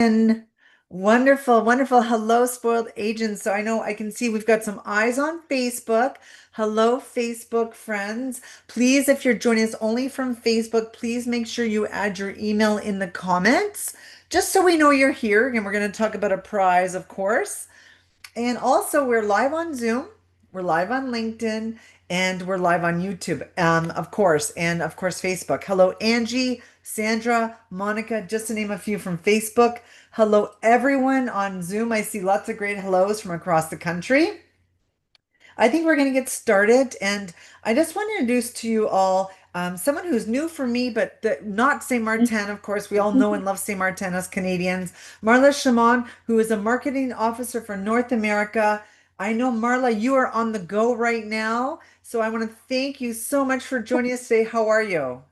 And wonderful, wonderful. Hello, spoiled agents. So I know I can see we've got some eyes on Facebook. Hello, Facebook friends. Please, if you're joining us only from Facebook, please make sure you add your email in the comments, just so we know you're here. And we're going to talk about a prize, of course. And also, we're live on Zoom, we're live on LinkedIn, and we're live on YouTube, of course, and of course, Facebook. Hello, Angie, Sandra, Monica, just to name a few from Facebook. Hello, everyone on Zoom. I see lots of great hellos from across the country. I think we're going to get started. And I just want to introduce to you all someone who's new for me, but not Saint Martin, of course. We all know and love Saint Martin as Canadians. Marla Chemont, who is a marketing officer for North America. I know, Marla, you are on the go right now. So I want to thank you so much for joining us today. How are you?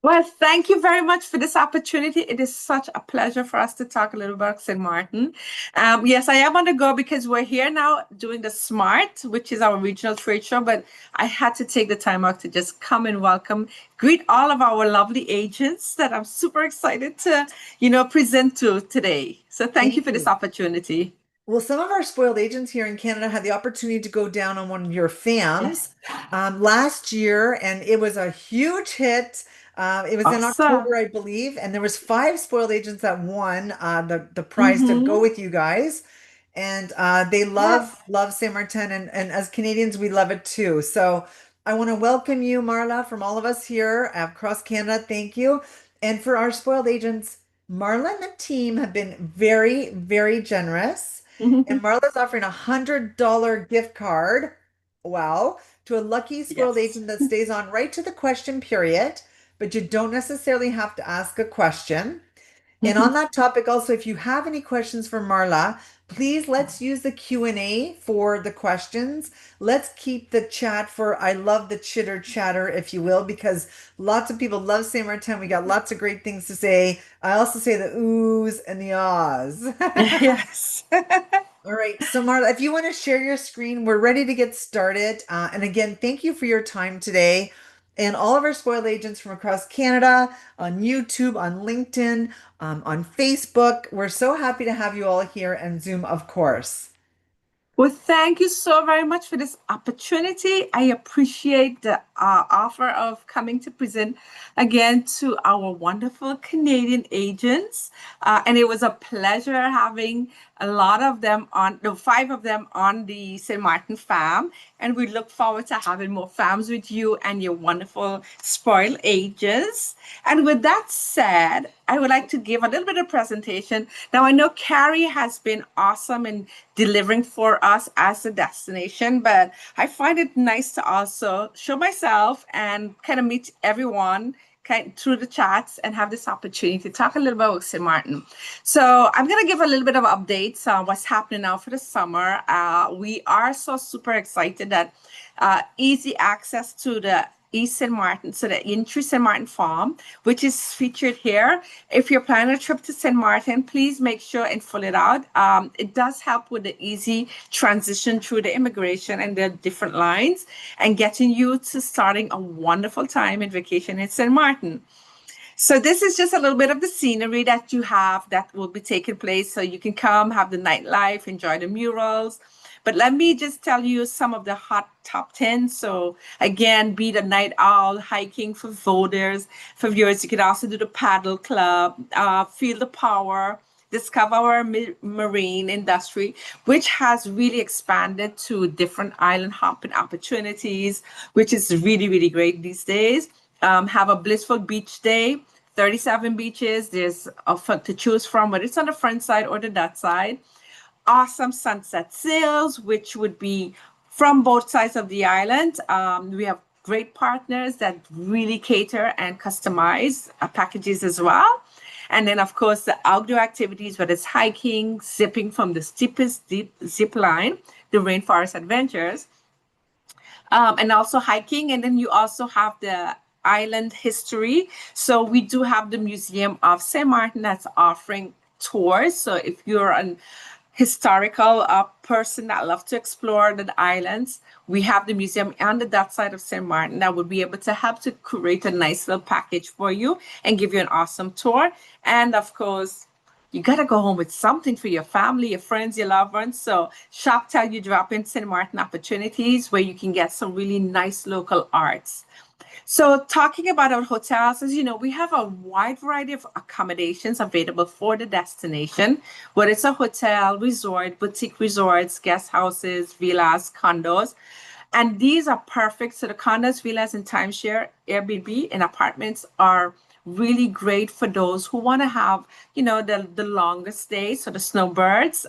Well, thank you very much for this opportunity. It is such a pleasure for us to talk a little about St. Martin. Yes, I am on the go because we're here now doing the SMART, which is our regional trade show, but I had to take the time out to just come and greet all of our lovely agents that I'm super excited to, present to today. So thank you Thank for this you. opportunity. Well, some of our spoiled agents here in Canada had the opportunity to go down on one of your FAMs Yes. last year, and it was a huge hit. It was in Awesome. October, I believe, and there was five spoiled agents that won the prize to go Mm-hmm. with you guys, and they Yes. love Saint Martin, and as Canadians, we love it too. So I want to welcome you, Marla, from all of us here across Canada. Thank you, and for our spoiled agents, Marla and the team have been very, very generous. And Marla's offering $100 gift card. Wow. To a lucky spoiled Yes. agent that stays on right to the question period, but you don't necessarily have to ask a question. And on that topic, also, if you have any questions for Marla, please let's use the Q&A for the questions. Let's keep the chat for I love the chitter chatter, if you will, because lots of people love Saint Martin. We got lots of great things to say. I also say the oohs and the ahs. Yes. All right. So, Marla, if you want to share your screen, we're ready to get started. And again, thank you for your time today. And all of our spoiled agents from across Canada on YouTube, on LinkedIn, on Facebook. We're so happy to have you all here and Zoom, of course. Well, thank you so very much for this opportunity. I appreciate the offer of coming to present again to our wonderful Canadian agents. And it was a pleasure having a lot of them the five of them on the St. Martin farm. And we look forward to having more farms with you and your wonderful spoiled agents. And with that said, I would like to give a little bit of presentation. Now, I know Carrie has been awesome in delivering for us as a destination, but I find it nice to also show myself and kind of meet everyone through the chats and have this opportunity to talk a little bit about St. Martin. So I'm going to give a little bit of updates on what's happening now for the summer. We are so super excited that easy access to the East St. Martin, so the Intri St. Martin Farm, which is featured here. If you're planning a trip to St. Martin, please make sure and fill it out. It does help with the easy transition through the immigration and the different lines and getting you to starting a wonderful time in vacation in St. Martin. So this is just a little bit of the scenery that you have that will be taking place. So you can come, have the nightlife, enjoy the murals. But let me just tell you some of the hot top 10. So again, be the night owl, hiking for voters, for viewers. You can also do the paddle club, feel the power, discover our marine industry, which has really expanded to different island hopping opportunities, which is really, really great these days. Have a blissful beach day, 37 beaches. There's a fun to choose from, whether it's on the front side or the that side. Awesome sunset sails, which would be from both sides of the island. We have great partners that really cater and customize packages as well. And then, of course, the outdoor activities, whether it's hiking, zipping from the steepest zip line, the Rainforest Adventures, and also hiking. And then you also have the island history. So we do have the Museum of St. Martin that's offering tours. So if you're an historical person that love to explore the islands, we have the museum on that side of St. Martin that would be able to help to create a nice little package for you and give you an awesome tour. And of course, you got to go home with something for your family, your friends, your loved ones. So shop till you drop in St. Martin opportunities where you can get some really nice local arts. So, talking about our hotels, as you know, we have a wide variety of accommodations available for the destination, whether it's a hotel, resort, boutique resorts, guest houses, villas, condos. And these are perfect. So, the condos, villas, and timeshare, Airbnb, and apartments are really great for those who want to have, the longest stay. So, the snowbirds,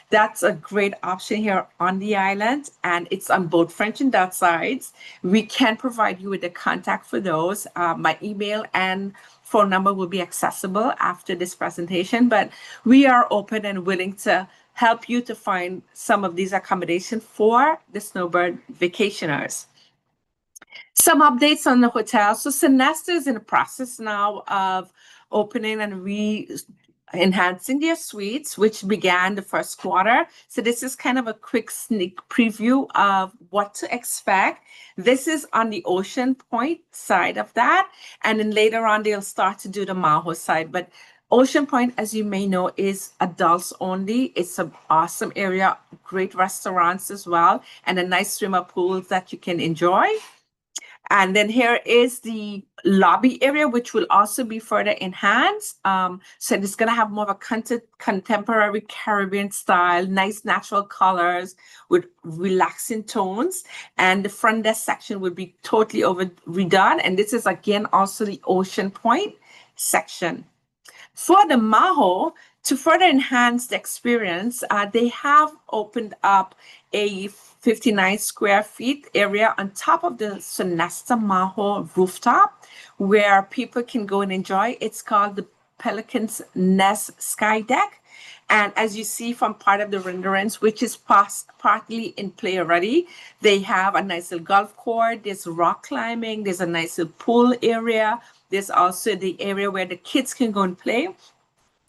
that's a great option here on the island, and it's on both French and Dutch sides. We can provide you with a contact for those. My email and phone number will be accessible after this presentation, but we are open and willing to help you to find some of these accommodations for the snowbird vacationers. Some updates on the hotel. So Sonesta is in the process now of opening and enhancing their suites, which began the first quarter. So this is kind of a quick sneak preview of what to expect. This is on the Ocean Point side of that. And then later on, they'll start to do the Maho side. But Ocean Point, as you may know, is adults only. It's an awesome area, great restaurants as well, and a nice swimmer pool that you can enjoy. And then here is the lobby area, which will also be further enhanced. So it's going to have more of a contemporary Caribbean style, nice natural colors with relaxing tones. And the front desk section will be totally redone. And this is, again, also the Ocean Point section. For the Maho, to further enhance the experience, they have opened up a 59 square feet area on top of the Sonesta Maho rooftop where people can go and enjoy. It's called the Pelican's Nest Sky Deck. And as you see from part of the renderings, which is partly in play already, they have a nice little golf course, there's rock climbing, there's a nice little pool area. There's also the area where the kids can go and play.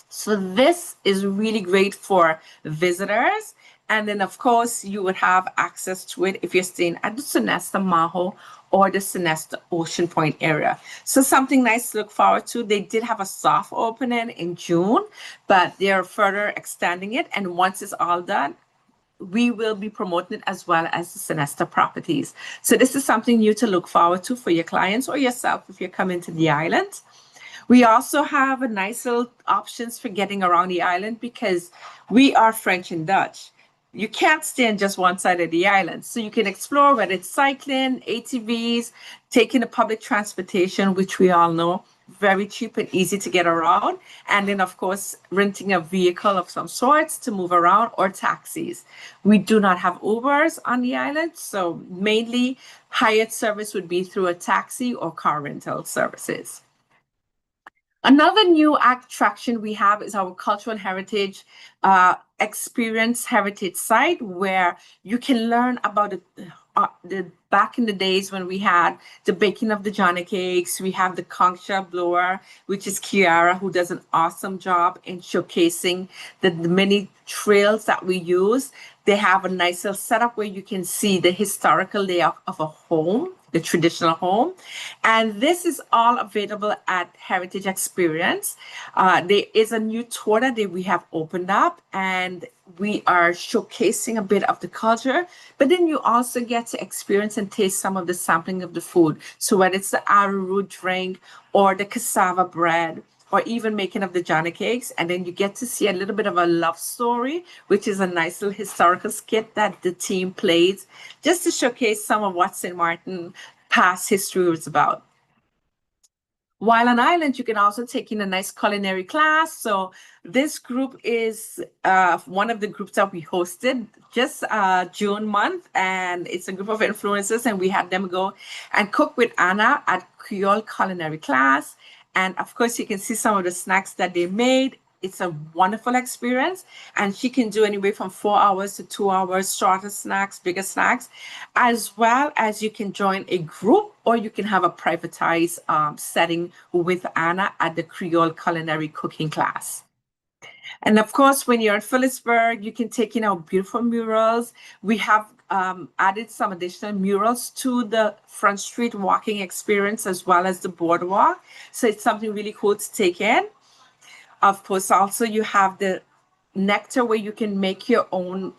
So this is really great for visitors. And then, of course, you would have access to it if you're staying at the Sonesta Maho or the Sonesta Ocean Point area. So something nice to look forward to. They did have a soft opening in June, but they're further extending it. And once it's all done, we will be promoting it as well as the Sonesta properties. So this is something new to look forward to for your clients or yourself if you're coming to the island. We also have a nice little options for getting around the island because we are French and Dutch. You can't stay on just one side of the island. So you can explore whether it's cycling, ATVs, taking the public transportation, which we all know, very cheap and easy to get around. And then, of course, renting a vehicle of some sorts to move around or taxis. We do not have Ubers on the island. So mainly hired service would be through a taxi or car rental services. Another new attraction we have is our cultural heritage experience heritage site where you can learn about the back in the days when we had the baking of the Johnny cakes. We have the conch shell blower, which is Kiara, who does an awesome job in showcasing the many trails that we use. They have a nice little setup where you can see the historical layout of a home, the traditional home. And this is all available at Heritage Experience. There is a new tour that we have opened up, and we are showcasing a bit of the culture, but then you also get to experience and taste some of the sampling of the food. So whether it's the arrowroot drink or the cassava bread, or even making of the Johnny cakes. And then you get to see a little bit of a love story, which is a nice little historical skit that the team plays just to showcase some of what St. Martin past history was about. While on island, you can also take in a nice culinary class. So this group is one of the groups that we hosted just June month, and it's a group of influencers, and we had them go and cook with Anna at Creole culinary class. And of course, you can see some of the snacks that they made. It's a wonderful experience, and she can do anywhere from 4 hours to 2 hours, shorter snacks, bigger snacks, as well as you can join a group or you can have a privatized setting with Anna at the Creole culinary cooking class. And of course, when you're in Phillipsburg, you can take in our beautiful murals. We have added some additional murals to the Front Street walking experience as well as the boardwalk. So it's something really cool to take in. Of course, also you have the nectar where you can make your own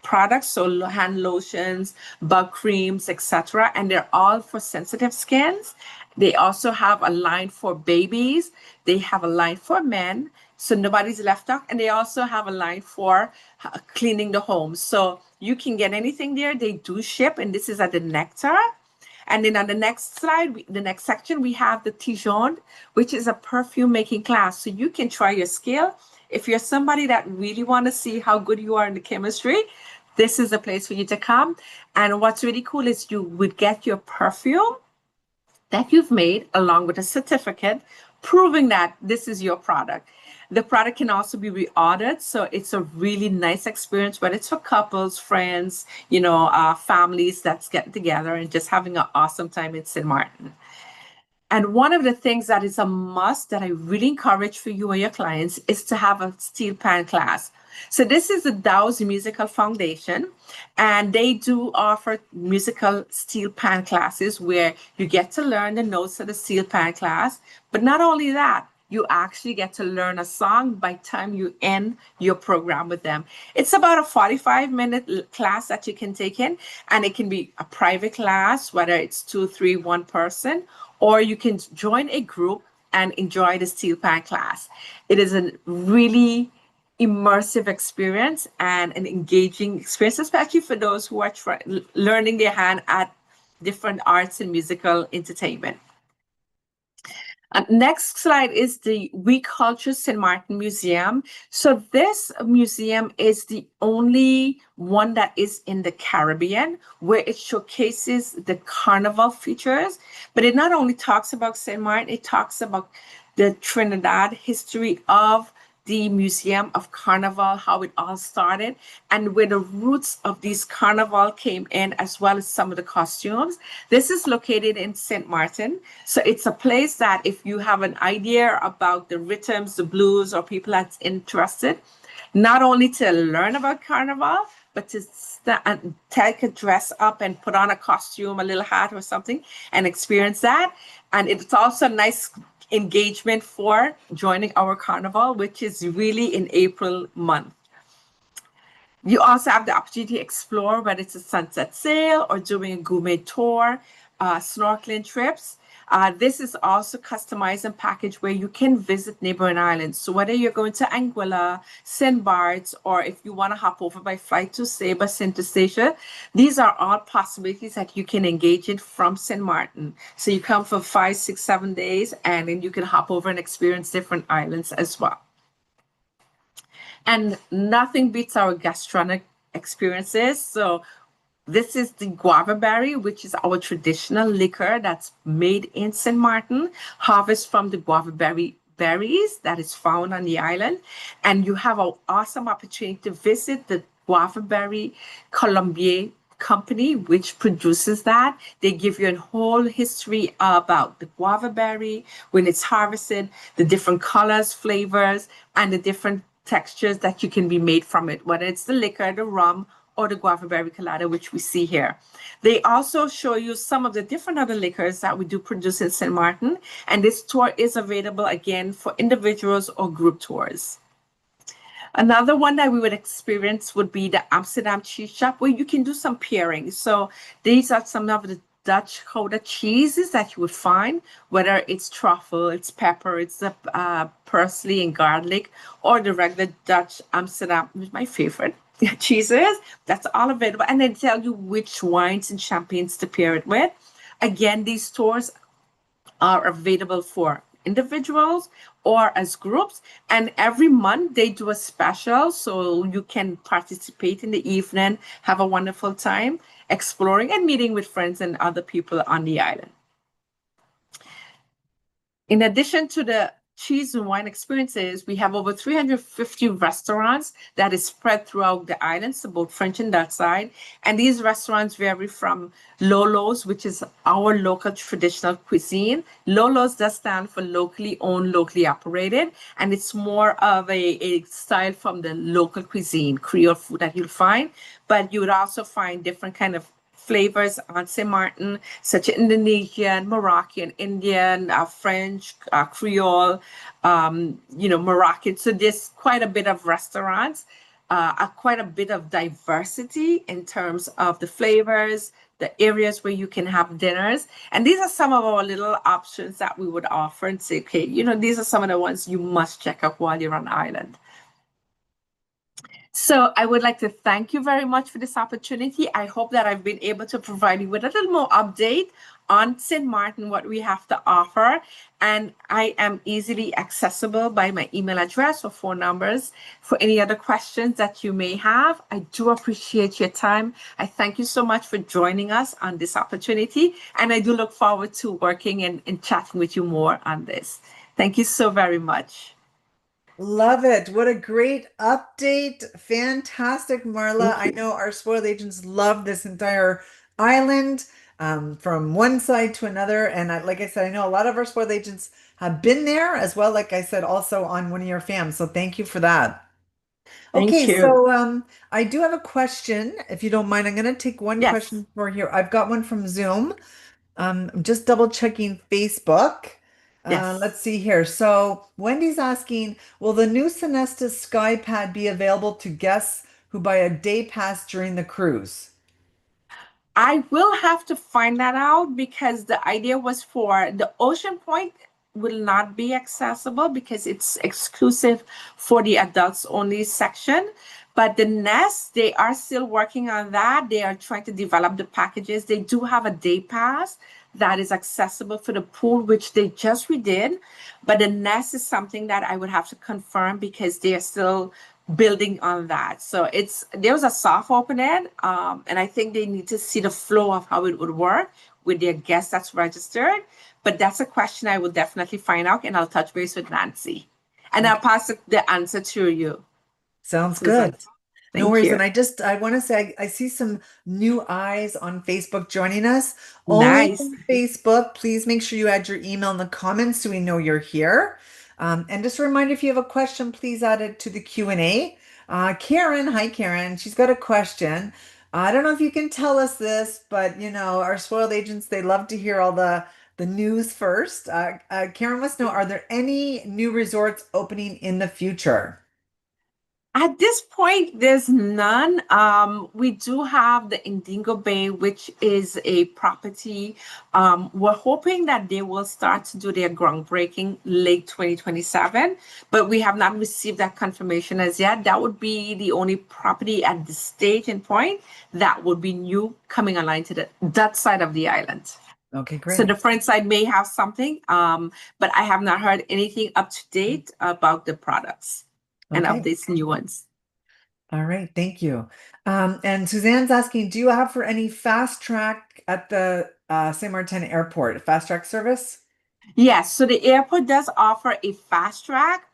products, so hand lotions, bug creams, etc. And they're all for sensitive skins. They also have a line for babies. They have a line for men, so nobody's left out. And they also have a line for cleaning the home. So you can get anything there. They do ship, and this is at the nectar. And then on the next slide, the next section, we have the Tijon, which is a perfume making class. So you can try your skill. If you're somebody that really want to see how good you are in the chemistry, this is the place for you to come. And what's really cool is you would get your perfume that you've made along with a certificate proving that this is your product. The product can also be reordered, so it's a really nice experience, whether it's for couples, friends, families that's getting together and just having an awesome time in St. Martin. And one of the things that is a must that I really encourage for you and your clients is to have a steel pan class. So this is the Dow's Musical Foundation, and they do offer musical steel pan classes where you get to learn the notes of the steel pan class. But not only that, you actually get to learn a song by the time you end your program with them. It's about a 45-minute class that you can take in, and it can be a private class, whether it's 2, 3, 1 person, or you can join a group and enjoy the steel pan class. It is a really immersive experience and an engaging experience, especially for those who are learning their hand at different arts and musical entertainment. Next slide is the We Culture St. Martin Museum. So this museum is the only one that is in the Caribbean where it showcases the carnival features, but it not only talks about St. Martin, it talks about the Trinidad history of the Museum of Carnival, how it all started, and where the roots of these carnival came in, as well as some of the costumes. This is located in St. Martin. So it's a place that if you have an idea about the rhythms, the blues, or people that's interested, not only to learn about carnival, but to take a dress up and put on a costume, a little hat or something, and experience that. And it's also a nice engagement for joining our carnival, which is really in April month. You also have the opportunity to explore, whether it's a sunset sail or doing a gourmet tour, snorkeling trips. This is also customized and packaged where you can visit neighboring islands. So whether you're going to Anguilla, St. Bart's, or if you want to hop over by flight to Saba, St. Eustachia, these are all possibilities that you can engage in from St. Martin. So you come for 5, 6, 7 days, and then you can hop over and experience different islands as well. And nothing beats our gastronomic experiences. So this is the guava berry, which is our traditional liquor that's made in St. Martin, harvest from the guava berries that is found on the island. And you have an awesome opportunity to visit the guava berry Colombier company, which produces that. They give you a whole history about the guava berry, when it's harvested, the different colors, flavors, and the different textures that you can be made from it, whether it's the liquor, the rum, or the guava berry colada, which we see here. They also show you some of the different other liquors that we do produce in St. Martin, and this tour is available again for individuals or group tours. Another one that we would experience would be the Amsterdam cheese shop, where you can do some pairing. So these are some of the Dutch Gouda cheeses that you would find, whether it's truffle, it's pepper, it's the parsley and garlic, or the regular Dutch Amsterdam, which is my favorite cheeses. That's all available. And they tell you which wines and champagnes to pair it with. Again, these stores are available for individuals or as groups, and every month they do a special, so you can participate in the evening, have a wonderful time exploring and meeting with friends and other people on the island. In addition to the cheese and wine experiences, we have over 350 restaurants that is spread throughout the islands, so both French and Dutch side. And these restaurants vary from Lolo's, which is our local traditional cuisine. Lolo's does stand for locally owned, locally operated, and it's more of a style from the local cuisine, Creole food that you'll find. But you would also find different kind of flavors on St. Martin, such as Indonesian, Moroccan, Indian, French, Creole, Moroccan. So there's quite a bit of restaurants, quite a bit of diversity in terms of the flavors, the areas where you can have dinners. And these are some of our little options that we would offer and say, okay, these are some of the ones you must check out while you're on the island. So I would like to thank you very much for this opportunity. I hope that I've been able to provide you with a little more update on St. Martin, what we have to offer. And I am easily accessible by my email address or phone numbers for any other questions that you may have. I do appreciate your time. I thank you so much for joining us on this opportunity. And I do look forward to working and chatting with you more on this. Thank you so very much. Love it. What a great update. Fantastic, Marla. Thank I you. know our spoiled agents love this entire island, from one side to another. And like I said, I know a lot of our spoiled agents have been there as well. Like I said, also on one of your fams. So thank you for that. Okay, Thank you. so I do have a question. If you don't mind, I'm going to take one Yes. question for here. I've got one from Zoom. I'm just double checking Facebook. Let's Yes. see here. So Wendy's asking, will the new Sonesta SkyPad be available to guests who buy a day pass during the cruise? I will have to find that out because the idea was for the Ocean Point will not be accessible because it's exclusive for the adults only section. But the Nest, they are still working on that. They are trying to develop the packages. They do have a day pass that is accessible for the pool, which they just redid. But the Nest is something that I would have to confirm because they are still building on that. So there's a soft opening, and I think they need to see the flow of how it would work with their guest that's registered. But that's a question I will definitely find out, and I'll touch base with Nancy, and I'll Okay, pass the answer to you, sounds Susan. good. No Thank worries. you. And I want to say, I see some new eyes on Facebook joining us. Only Nice. on Facebook. Please make sure you add your email in the comments so we know you're here. And just a reminder, if you have a question, please add it to the Q&A. Karen, hi Karen. She's got a question. I don't know if you can tell us this, but our spoiled agents, they love to hear all the news first. Karen wants to know, are there any new resorts opening in the future? At this point, there's none. We do have the Indigo Bay, which is a property. We're hoping that they will start to do their groundbreaking late 2027, but we have not received that confirmation as yet. That would be the only property at this stage and point that would be new coming online to that side of the island. Okay, So great. the French side may have something, but I have not heard anything up to date about the products and of Okay. these new ones. All right, thank you. And Suzanne's asking, do you offer any fast track at the Saint Martin Airport, fast track service? Yes, so the airport does offer a fast track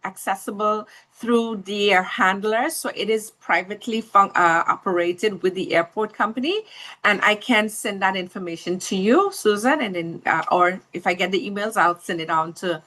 accessible through their handlers. So it is privately operated with the airport company. And I can send that information to you, Susan, and then, or if I get the emails, I'll send it on to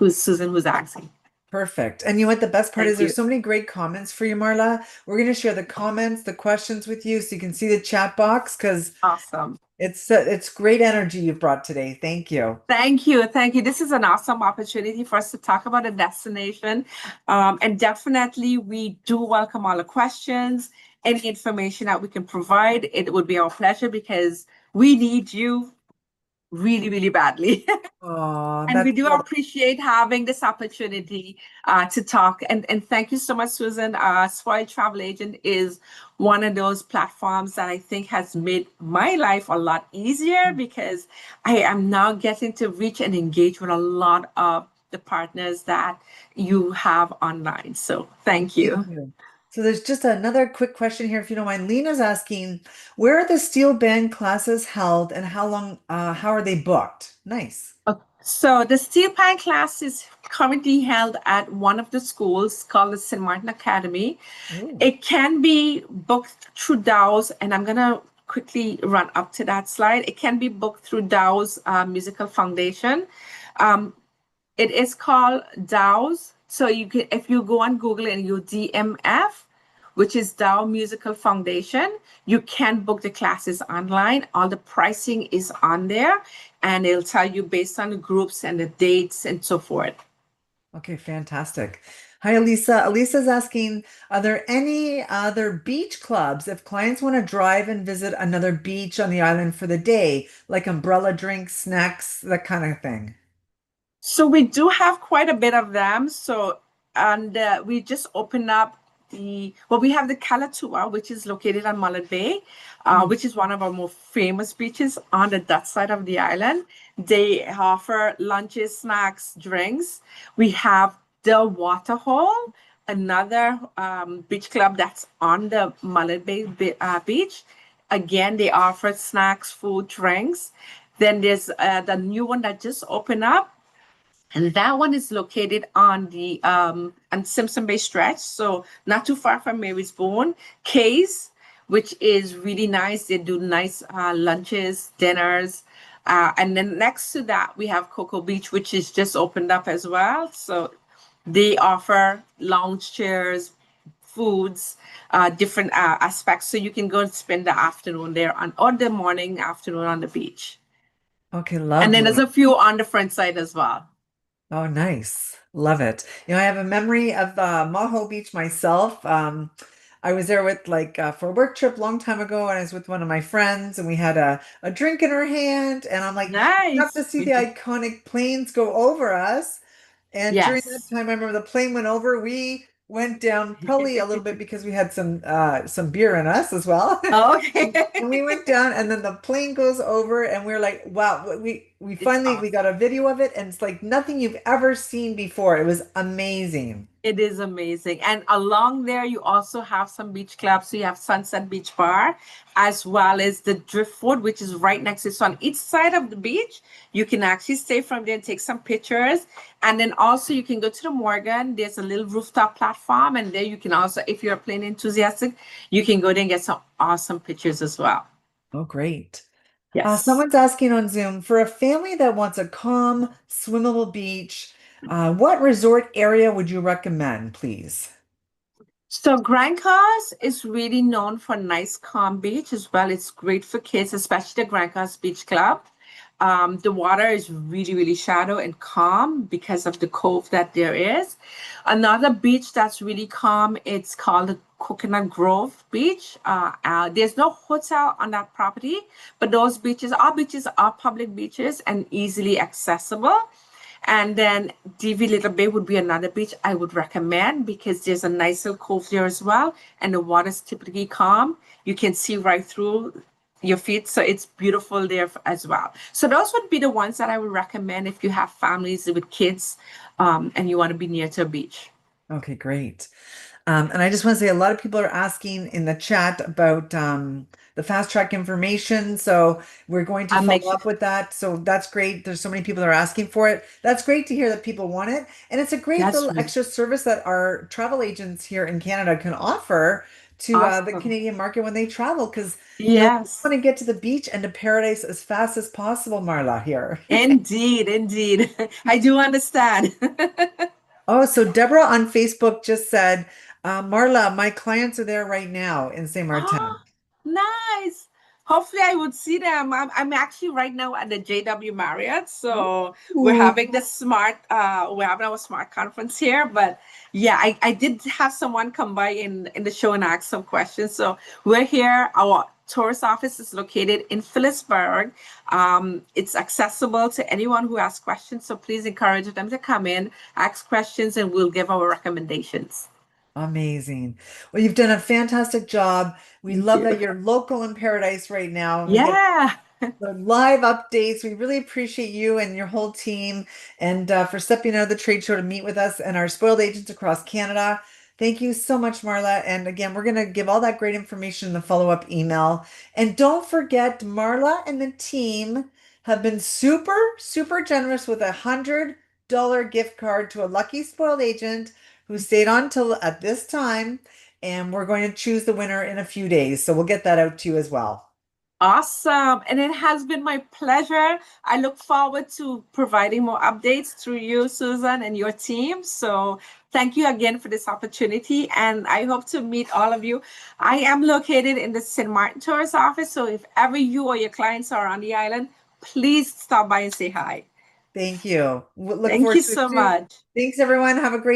Susan who's asking. Perfect. And you know what the best part is? Thank There's you. so many great comments for you, Marla. We're going to share the comments, the questions with you so you can see the chat box because Awesome. it's great energy you've brought today. Thank you. Thank you. Thank you. This is an awesome opportunity for us to talk about a destination. And definitely, we do welcome all the questions, any information that we can provide. It would be our pleasure because we need you really, really badly. Oh, And we that's do what. appreciate having this opportunity to talk. And thank you so much, Susan. Spoiled Travel Agent is one of those platforms that I think has made my life a lot easier because I am now getting to reach and engage with a lot of the partners that you have online. So thank Thank you. you. So there's just another quick question here, if you don't mind. Lena's asking, where are the steel band classes held and how are they booked? Nice. So the steel pan class is currently held at one of the schools called the St. Martin Academy. Ooh. It can be booked through DAOs, and I'm gonna quickly run up to that slide. It can be booked through DAO's Musical Foundation. Um, it is called DAOs. So you can, if you go on Google and you DMF, which is Dow Musical Foundation. You can book the classes online. All the pricing is on there, and it'll tell you based on the groups and the dates and so forth. Okay, fantastic. Hi, Elisa. Elisa's asking, are there any other beach clubs if clients want to drive and visit another beach on the island for the day, like umbrella drinks, snacks, that kind of thing? So we do have quite a bit of them. So, and we just opened up we have the Kalatua, which is located on Mullet Bay, Mm. which is one of our more famous beaches on the Dutch side of the island. They offer lunches, snacks, drinks. We have the Waterhole, another beach club that's on the Mullet Bay beach. Again, they offer snacks, food, drinks. Then there's the new one that just opened up, and that one is located on the on Simpson Bay stretch, so not too far from Marysville. Case, which is really nice. They do nice lunches, dinners. And then next to that, we have Cocoa Beach, which is just opened up as well. So they offer lounge chairs, foods, different aspects. So you can go and spend the afternoon there on, or the morning, afternoon on the beach. Okay, And then there's lovely. a few on the front side as well. Oh, nice. Love it. I have a memory of Maho Beach myself. I was there with for a work trip long time ago, and I was with one of my friends, and we had a drink in our hand, and I'm like, we have to Nice. see the iconic planes go over us. And during that Yes. time, I remember the plane went over. We went down probably a little bit because we had some beer in us as well. And we Okay. went down, and then the plane goes over, and we're like, "Wow!" We It's finally we got awesome. a video of it, and it's like nothing you've ever seen before. It was amazing. It is amazing. And along there, you also have some beach clubs. So you have Sunset Beach Bar, as well as the Driftwood, which is right next to it. So on each side of the beach, you can actually stay from there and take some pictures. And then also you can go to the Morgan. There's a little rooftop platform. And there you can also, if you're a plane enthusiastic, you can go there and get some awesome pictures as well. Oh, great. Yes. Someone's asking on Zoom for a family that wants a calm, swimmable beach. What resort area would you recommend, please? So Grand Cause is really known for nice, calm beach as well. It's great for kids, especially the Grand Cause Beach Club. The water is really, really shallow and calm because of the cove that there is. Another beach that's really calm, it's called the Coconut Grove Beach. There's no hotel on that property, but those beaches, all beaches are public beaches and easily accessible. And then DV Little Bay would be another beach I would recommend because there's a nice little cove there as well. And the water's typically calm. You can see right through your feet. So it's beautiful there as well. So those would be the ones that I would recommend if you have families with kids and you want to be near to a beach. Okay, great. And I just want to say a lot of people are asking in the chat about the fast track information. So we're going to I'll make follow sure. up with that. So that's great. There's so many people that are asking for it. That's great to hear that people want it. And it's a great That's little really extra service that our travel agents here in Canada can offer to the awesome. Canadian market when they travel. Because, we Yes, want to get to the beach and to paradise as fast as possible, Marla, here. indeed, indeed. I do understand. Oh, so Deborah on Facebook just said, Marla, my clients are there right now in Saint Oh, Martin. nice. Hopefully, I would see them. I'm actually right now at the JW Marriott, so we're Ooh. having the we're having our smart conference here. But yeah, I did have someone come by in the show and ask some questions. So we're here. Our tourist office is located in Phillipsburg. It's accessible to anyone who asks questions. So please encourage them to come in, ask questions, and we'll give our recommendations. Amazing. Well, you've done a fantastic job. We Thank love you. that you're local in Paradise right now. We get Yeah. the live updates. We really appreciate you and your whole team and for stepping out of the trade show to meet with us and our spoiled agents across Canada. Thank you so much, Marla. And again, we're going to give all that great information in the follow-up email. And don't forget, Marla and the team have been super, super generous with $100 gift card to a lucky spoiled agent who stayed on till at this time. And we're going to choose the winner in a few days. So we'll get that out to you as well. Awesome. And it has been my pleasure. I look forward to providing more updates through you, Susan, and your team. So thank you again for this opportunity. And I hope to meet all of you. I am located in the St. Martin tourist office. So if ever you or your clients are on the island, please stop by and say hi. Thank you. Look Thank you forward to it so too. much. Thanks, everyone. Have a great